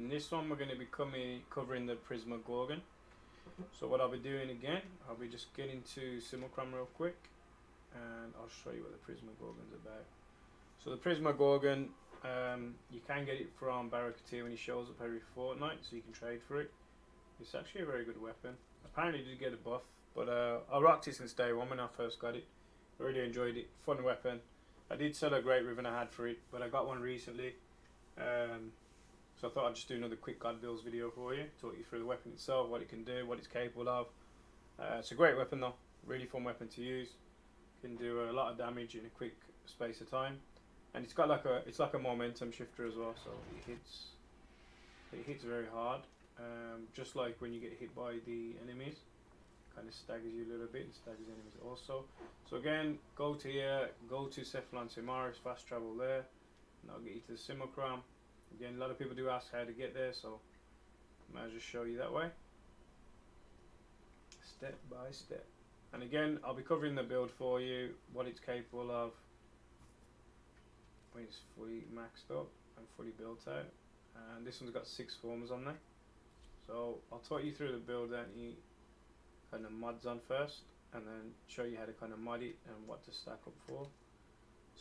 In this one we're going to be covering the Prisma Gorgon. So what I'll be doing again, I'll be just getting to Simulcram real quick and I'll show you what the Prisma Gorgon's about. So the Prisma Gorgon, you can get it from Barracuda when he shows up every fortnight, so you can trade for it. It's actually a very good weapon. Apparently it did get a buff, but I rocked it since day one when I first got it. I really enjoyed it, fun weapon. I did sell a great riven I had for it, but I got one recently. So I thought I'd just do another quick God builds video for you, talk you through the weapon itself, what it can do, what it's capable of. It's a great weapon though, really fun weapon to use. Can do a lot of damage in a quick space of time, and it's like a momentum shifter as well. So it hits very hard, just like when you get hit by the enemies, kind of staggers you a little bit and staggers enemies also. So again, go to here, go to Cephalon Simaris, fast travel there, and I'll get you to the Simulcram. Again, a lot of people do ask how to get there, so I might just show you that way, step by step. And again, I'll be covering the build for you, what it's capable of when it's fully maxed up and fully built out. And this one's got 6 forms on there, so I'll talk you through the build that you kind of mods on first, and then show you how to kind of mod it and what to stack up for.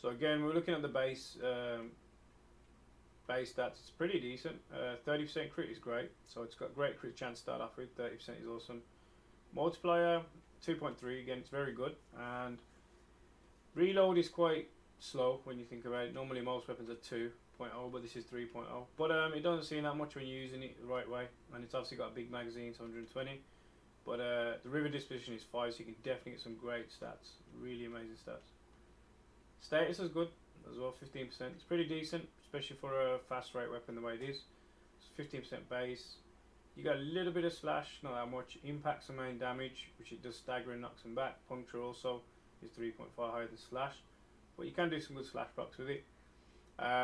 So again, we're looking at the base stats. It's pretty decent. 30% crit is great, so it's got great crit chance to start off with. 30% is awesome. Multiplier 2.3, again it's very good, and reload is quite slow when you think about it. Normally most weapons are 2.0, but this is 3.0, but it doesn't seem that much when you're using it the right way, and it's obviously got a big magazine, it's 120, but the river disposition is 5, so you can definitely get some great stats, really amazing stats. Status is good as well, 15%. It's pretty decent, especially for a fast rate weapon the way it is. It's 15% base. You got a little bit of slash, not that much. Impacts and main damage, which it does stagger and knocks them back. Puncture also is 3.5 higher than slash, but you can do some good slash procs with it.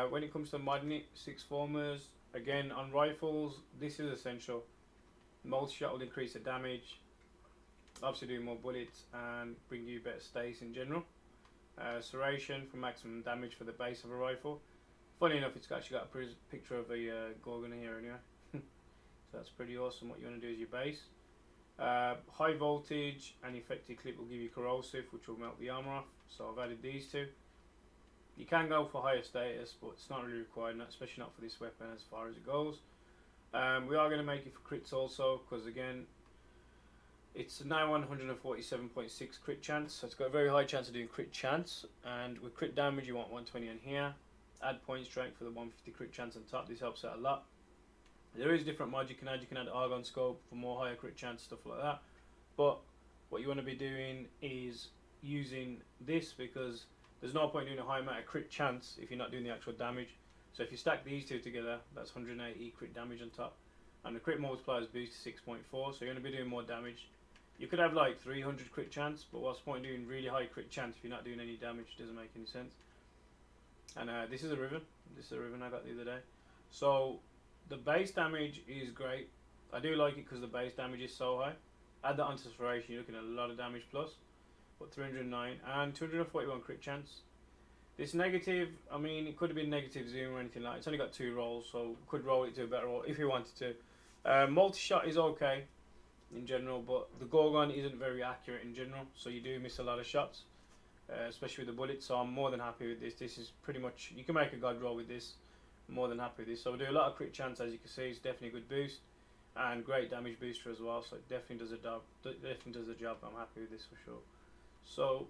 When it comes to modding it, 6 formers. Again, on rifles, this is essential. Multi-shot will increase the damage, obviously do more bullets and bring you better stays in general. Serration for maximum damage for the base of a rifle. Funny enough, it's actually got a picture of a Gorgon here anyway. So that's pretty awesome. What you want to do is your base. High voltage and effective clip will give you corrosive, which will melt the armor off. So I've added these two. You can go for higher status, but it's not really required, especially not for this weapon as far as it goes. We are going to make it for crits also, because again, it's now 147.6 crit chance, so it's got a very high chance of doing crit chance. And with crit damage, you want 120 on here. Add point strength for the 150 crit chance on top. This helps out a lot. There is different mods you can add. You can add Argon Scope for more higher crit chance, stuff like that. But what you want to be doing is using this, because there's no point doing a high amount of crit chance if you're not doing the actual damage. So if you stack these two together, that's 180 crit damage on top. And the crit multiplier is boosted to 6.4, so you're going to be doing more damage. You could have like 300 crit chance, but what's the point doing really high crit chance if you're not doing any damage? It doesn't make any sense. And this is a riven. This is a riven I got the other day. So the base damage is great. I do like it because the base damage is so high. Add that onto Serration, you're looking at a lot of damage plus. But 309 and 241 crit chance. This negative, I mean, it could have been negative zoom or anything like that. It's only got 2 rolls, so could roll it to a better roll if you wanted to. Multi-shot is okay in general, but the Gorgon isn't very accurate in general, so you do miss a lot of shots, especially with the bullets. So I'm more than happy with this. This is pretty much, you can make a god roll with this. I'm more than happy with this. So we do a lot of crit chance, as you can see. It's definitely a good boost and great damage booster as well, so it definitely does a job. I'm happy with this for sure. So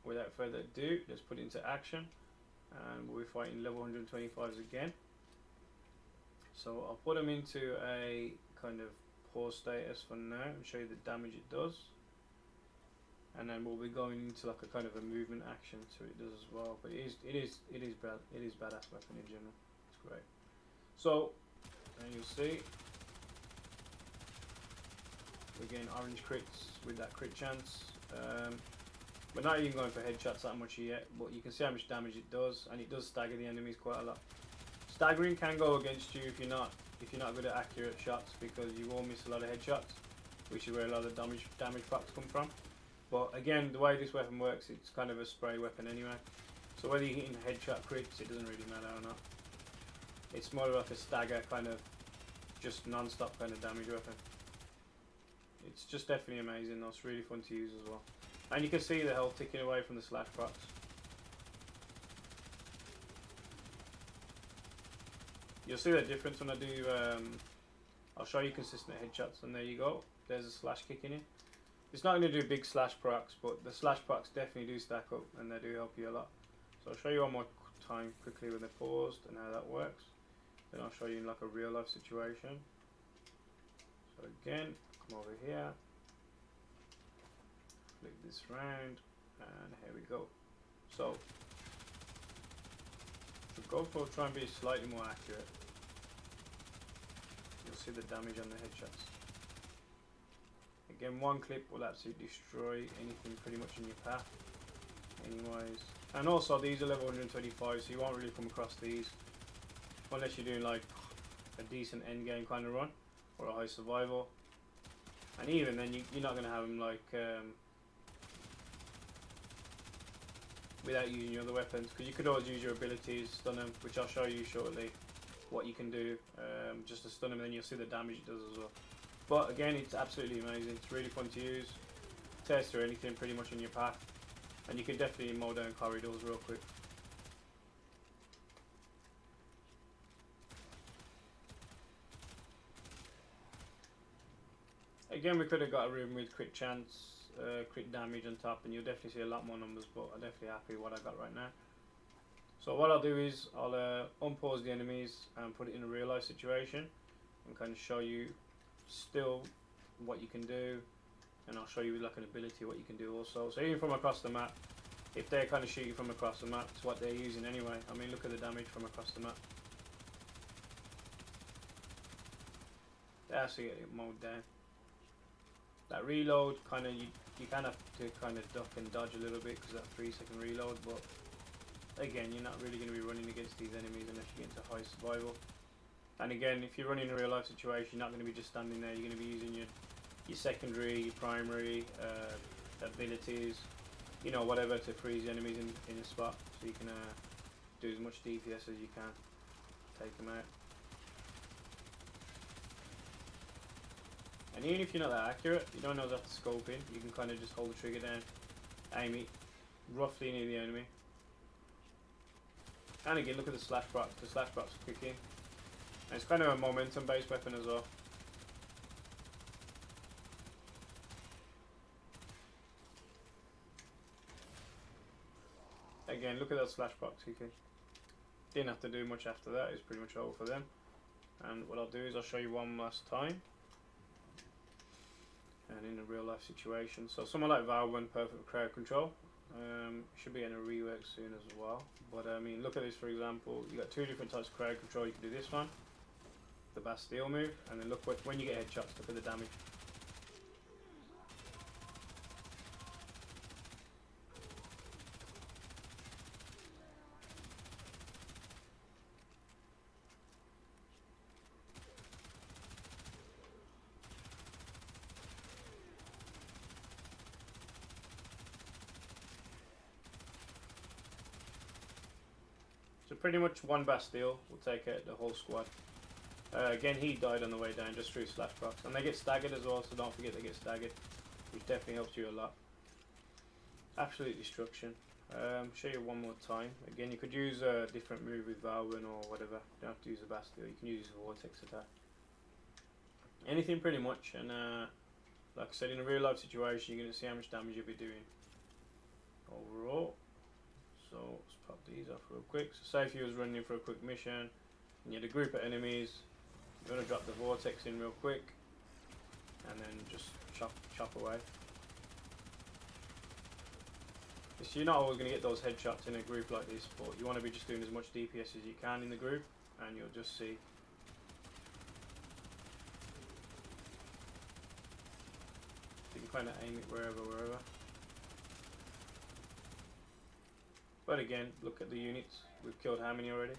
without further ado, let's put it into action, and we'll be fighting level 125s again. So I'll put them into a kind of poor status for now and show you the damage it does, and then we'll be going into like a kind of a movement action, so it does as well. But it is badass weapon in general. It's great. So and you'll see we're getting orange crits with that crit chance. We're not even going for headshots that much yet, but you can see how much damage it does, and it does stagger the enemies quite a lot. Staggering can go against you if you're not good at accurate shots, because you will miss a lot of headshots, which is where a lot of damage procs come from. But again, the way this weapon works, it's kind of a spray weapon anyway. So whether you're hitting headshot crits, it doesn't really matter or not. It's more like a stagger kind of just non-stop kind of damage weapon. It's just definitely amazing though, it's really fun to use as well. And you can see the health ticking away from the slash procs. You'll see the difference when I do, I'll show you consistent headshots, and there you go, there's a slash kicking in. It's not going to do big slash procs, but the slash procs definitely do stack up and they do help you a lot. So I'll show you one more time quickly when they're paused and how that works. Then I'll show you in like a real life situation. So again, come over here, flick this round, and here we go. So to go for try and be slightly more accurate, you'll see the damage on the headshots. Again, one clip will absolutely destroy anything pretty much in your path anyways. And also these are level 125, so you won't really come across these unless you're doing like a decent end game kind of run or a high survival. And even then you're not going to have them like without using your other weapons, because you could always use your abilities, stun them, which I'll show you shortly what you can do just to stun them, and then you'll see the damage it does as well. But again, it's absolutely amazing, it's really fun to use, tears through anything pretty much in your path, and you can definitely mow down corridors real quick. Again, we could have got a room with crit chance, crit damage on top, and you'll definitely see a lot more numbers, but I'm definitely happy with what I got right now. So what I'll do is I'll unpause the enemies and put it in a real life situation and kind of show you still what you can do, and I'll show you like an ability what you can do also. So even from across the map, if they kind of shoot you from across the map, it's what they're using anyway. I mean, look at the damage from across the map. They actually get mowed down. That reload, kind of you kind of have to kind of duck and dodge a little bit because that 3-second reload, but again, you're not really going to be running against these enemies unless you get into high survival. And again, if you're running a real life situation, you're not going to be just standing there, you're going to be using your secondary, your primary abilities, you know, whatever, to freeze the enemies in a spot, so you can do as much DPS as you can, take them out. And even if you're not that accurate, you don't know that to scope in, you can kind of just hold the trigger down, aim it roughly near the enemy. And again, look at the slash procs. The slash procs are quick in. And it's kind of a momentum based weapon as well. Again, look at that slash procs kicking. Didn't have to do much after that, it's pretty much over for them. And what I'll do is I'll show you one last time. And in a real life situation. So someone like Valorant, perfect for crowd control. Should be in a rework soon as well. But I mean, look at this for example. You got two different types of crowd control. You can do this one, the Bastille move, and then look when you get headshots. Look at the damage. So pretty much one Bastille will take out the whole squad. Again, he died on the way down just through slash procs, and they get staggered as well, so don't forget they get staggered, which definitely helps you a lot. Absolute destruction. Show you one more time. Again, you could use a different move with Valorant or whatever. You don't have to use a Bastille, you can use a Vortex attack. Anything pretty much, and like I said, in a real life situation, you're going to see how much damage you'll be doing overall. So let's pop these off real quick. So say if you was running for a quick mission and you had a group of enemies, you're going to drop the Vortex in real quick and then just chop away. So you're not always going to get those headshots in a group like this, but you want to be just doing as much DPS as you can in the group, and you'll just see. You can kind of aim it wherever. But again, look at the units. We've killed how many already?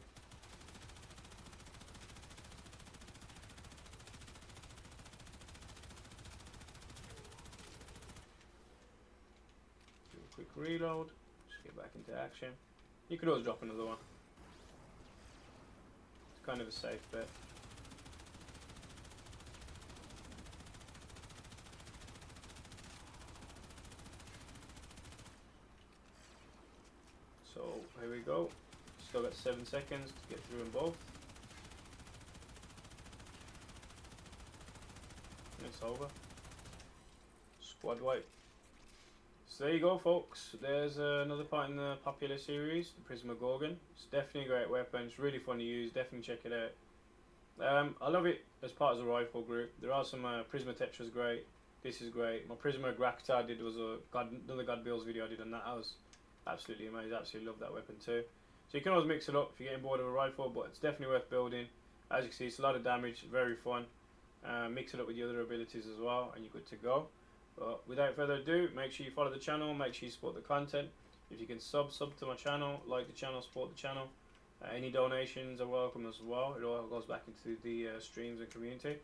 Do a quick reload. Just get back into action. You could always drop another one. It's kind of a safe bet. So here we go. Still got 7 seconds to get through them both. It's over. Squad wipe. So there you go, folks. There's another part in the popular series, the Prisma Gorgon. It's definitely a great weapon. It's really fun to use. Definitely check it out. I love it as part of the rifle group. There are some Prisma Tetra's great. This is great. My Prisma Gracta I did was another God Bills video I did on that. That was absolutely amazing. Absolutely love that weapon too. So you can always mix it up if you're getting bored of a rifle, but it's definitely worth building. As you can see, it's a lot of damage, very fun. Mix it up with the other abilities as well, and you're good to go. But without further ado, make sure you follow the channel, make sure you support the content. If you can sub to my channel, like the channel, support the channel. Any donations are welcome as well. It all goes back into the streams and community.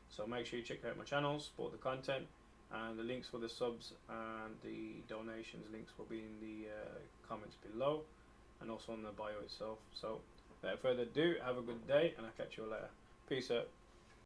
So make sure you check out my channel, support the content, and the links for the subs and the donations links will be in the comments below, and also on the bio itself. So without further ado, have a good day, and I'll catch you all later. Peace out.